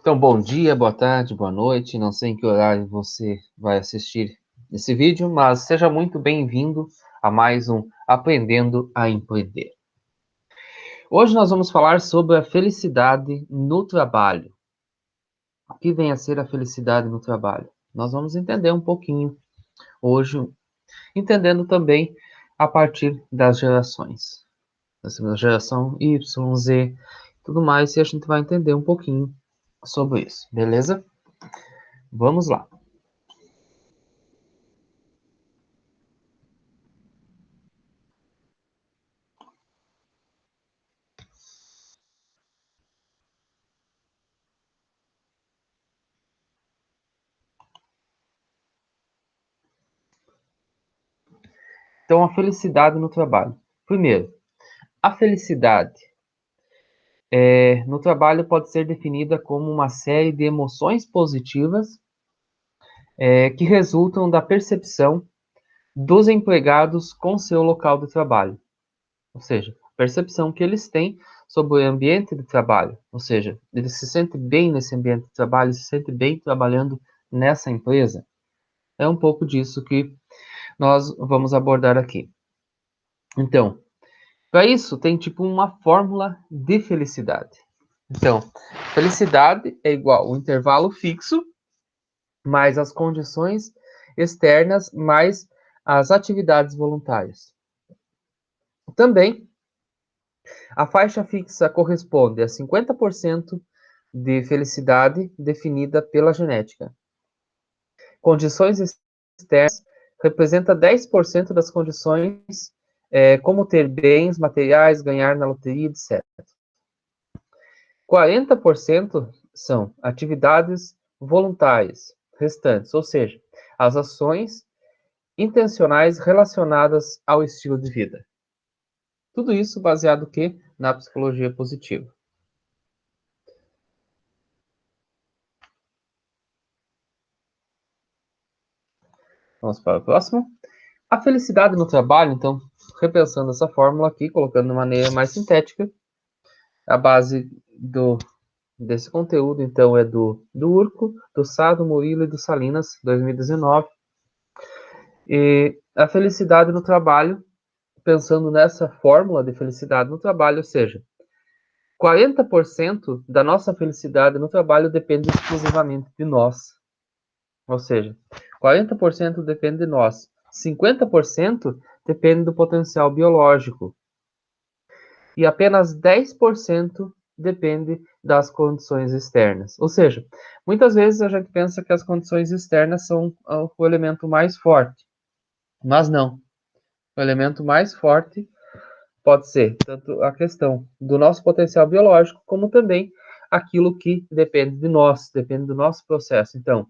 Então, bom dia, boa tarde, boa noite. Não sei em que horário você vai assistir esse vídeo, mas seja muito bem-vindo a mais um Aprendendo a Empreender. Hoje nós vamos falar sobre a felicidade no trabalho. O que vem a ser a felicidade no trabalho? Nós vamos entender um pouquinho hoje, entendendo também a partir das gerações. Nós temos a geração Y, Z, tudo mais, e a gente vai entender um pouquinho sobre isso, beleza? Vamos lá. Então, a felicidade no trabalho. Primeiro, a felicidade no trabalho pode ser definida como uma série de emoções positivas que resultam da percepção dos empregados com seu local de trabalho. Ou seja, a percepção que eles têm sobre o ambiente de trabalho. Ou seja, eles se sentem bem nesse ambiente de trabalho, se sentem bem trabalhando nessa empresa. É um pouco disso que nós vamos abordar aqui. Então, para isso, tem tipo uma fórmula de felicidade. Então, felicidade é igual o intervalo fixo mais as condições externas mais as atividades voluntárias. Também, a faixa fixa corresponde a 50% de felicidade definida pela genética. Condições externas representa 10% das condições, como ter bens materiais, ganhar na loteria, etc. 40% são atividades voluntárias restantes, ou seja, as ações intencionais relacionadas ao estilo de vida. Tudo isso baseado que na psicologia positiva. Vamos para o próximo. A felicidade no trabalho, então, repensando essa fórmula aqui, colocando de maneira mais sintética, a base desse conteúdo, então, é do Urco, do Sá, do Murilo e do Salinas, 2019. E a felicidade no trabalho, pensando nessa fórmula de felicidade no trabalho, ou seja, 40% da nossa felicidade no trabalho depende exclusivamente de nós. Ou seja, 40% depende de nós. 50% depende do potencial biológico. E apenas 10% depende das condições externas. Ou seja, muitas vezes a gente pensa que as condições externas são o elemento mais forte. Mas não. O elemento mais forte pode ser tanto a questão do nosso potencial biológico, como também aquilo que depende de nós, depende do nosso processo. Então,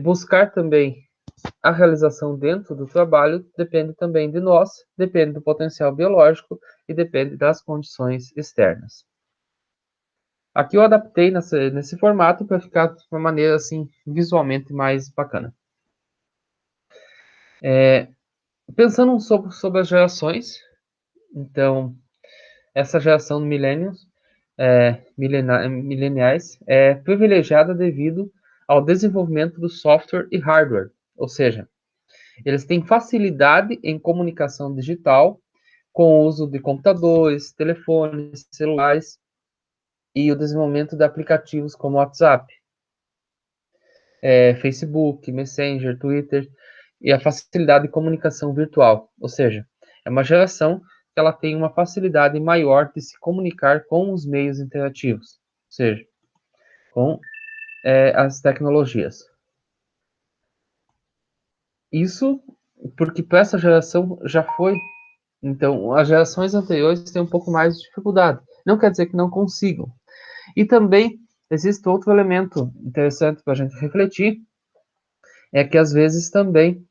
buscar também a realização dentro do trabalho depende também de nós, depende do potencial biológico e depende das condições externas. Aqui eu adaptei nesse formato para ficar de uma maneira assim visualmente mais bacana. Pensando sobre as gerações, então essa geração de mileniais é privilegiada devido ao desenvolvimento do software e hardware, ou seja, eles têm facilidade em comunicação digital com o uso de computadores, telefones, celulares e o desenvolvimento de aplicativos como WhatsApp, Facebook, Messenger, Twitter e a facilidade de comunicação virtual, ou seja, é uma geração que ela tem uma facilidade maior de se comunicar com os meios interativos, ou seja, com as tecnologias. Isso porque para essa geração já foi. Então, as gerações anteriores têm um pouco mais de dificuldade. Não quer dizer que não consigam. E também existe outro elemento interessante para a gente refletir, é que às vezes também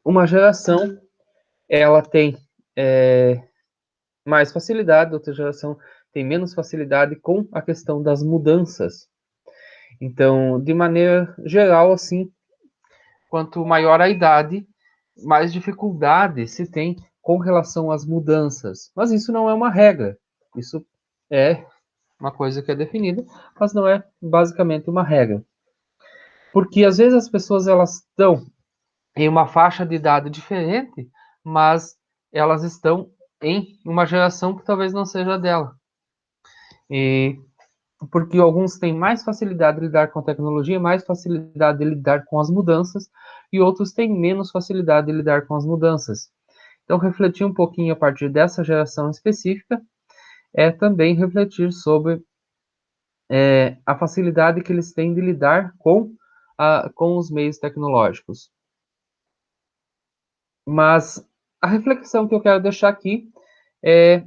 uma geração ela tem mais facilidade, outra geração tem menos facilidade com a questão das mudanças. Então, de maneira geral, assim, quanto maior a idade, mais dificuldade se tem com relação às mudanças. Mas isso não é uma regra. Isso é uma coisa que é definida, mas não é basicamente uma regra. Porque às vezes as pessoas elas estão em uma faixa de idade diferente, mas elas estão em uma geração que talvez não seja dela. E porque alguns têm mais facilidade de lidar com a tecnologia, mais facilidade de lidar com as mudanças, e outros têm menos facilidade de lidar com as mudanças. Então, refletir um pouquinho a partir dessa geração específica é também refletir sobre a facilidade que eles têm de lidar com os meios tecnológicos. Mas a reflexão que eu quero deixar aqui é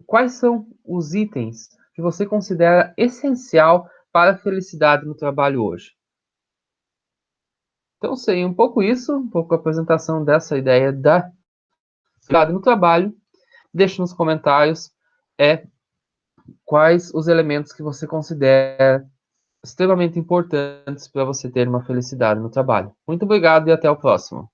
quais são os itens que você considera essencial para a felicidade no trabalho hoje. Então, sei um pouco isso, um pouco a apresentação dessa ideia da felicidade no trabalho. Deixe nos comentários quais os elementos que você considera extremamente importantes para você ter uma felicidade no trabalho. Muito obrigado e até o próximo.